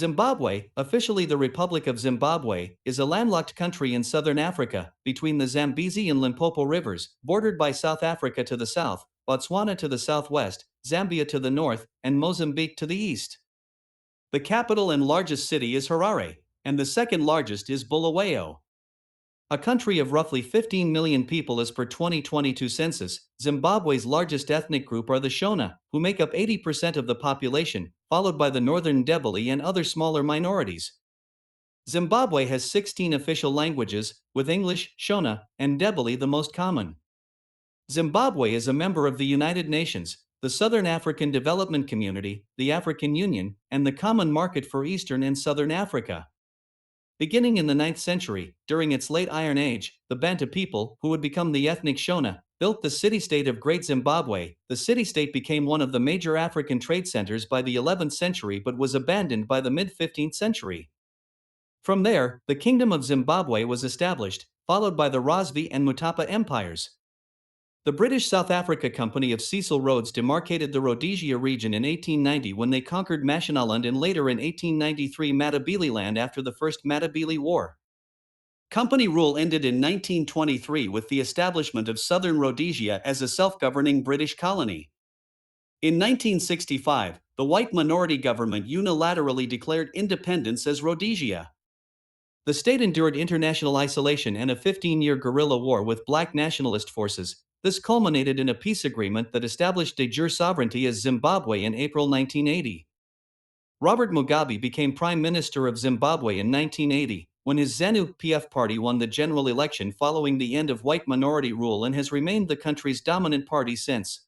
Zimbabwe, officially the Republic of Zimbabwe, is a landlocked country in southern Africa, between the Zambezi and Limpopo rivers, bordered by South Africa to the south, Botswana to the southwest, Zambia to the north, and Mozambique to the east. The capital and largest city is Harare, and the second largest is Bulawayo. A country of roughly 15 million people as per 2022 census, Zimbabwe's largest ethnic group are the Shona, who make up 80% of the population, followed by the Northern Ndebele and other smaller minorities. Zimbabwe has 16 official languages, with English, Shona, and Ndebele the most common. Zimbabwe is a member of the United Nations, the Southern African Development Community, the African Union, and the Common Market for Eastern and Southern Africa. Beginning in the 9th century, during its late Iron Age, the Bantu people, who would become the ethnic Shona, built the city-state of Great Zimbabwe. The city-state became one of the major African trade centers by the 11th century but was abandoned by the mid-15th century. From there, the Kingdom of Zimbabwe was established, followed by the Rosvi and Mutapa empires. The British South Africa Company of Cecil Rhodes demarcated the Rhodesia region in 1890 when they conquered Mashonaland and later in 1893 Matabeleland after the First Matabele War. Company rule ended in 1923 with the establishment of Southern Rhodesia as a self-governing British colony. In 1965, the white minority government unilaterally declared independence as Rhodesia. The state endured international isolation and a 15-year guerrilla war with black nationalist forces. This culminated in a peace agreement that established de jure sovereignty as Zimbabwe in April 1980. Robert Mugabe became Prime Minister of Zimbabwe in 1980, when his ZANU-PF party won the general election following the end of white minority rule and has remained the country's dominant party since.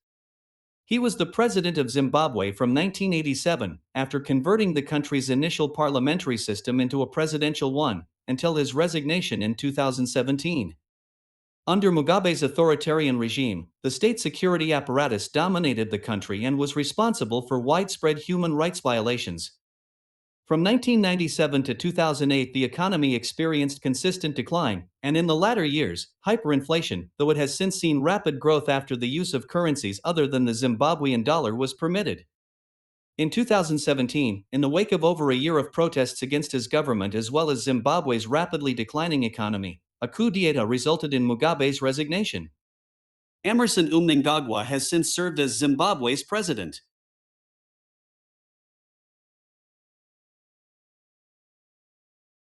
He was the president of Zimbabwe from 1987, after converting the country's initial parliamentary system into a presidential one, until his resignation in 2017. Under Mugabe's authoritarian regime, the state security apparatus dominated the country and was responsible for widespread human rights violations. From 1997 to 2008, the economy experienced consistent decline, and in the latter years, hyperinflation, though it has since seen rapid growth after the use of currencies other than the Zimbabwean dollar was permitted. In 2017, in the wake of over a year of protests against his government as well as Zimbabwe's rapidly declining economy, a coup d'etat resulted in Mugabe's resignation. Emmerson Mnangagwa has since served as Zimbabwe's president.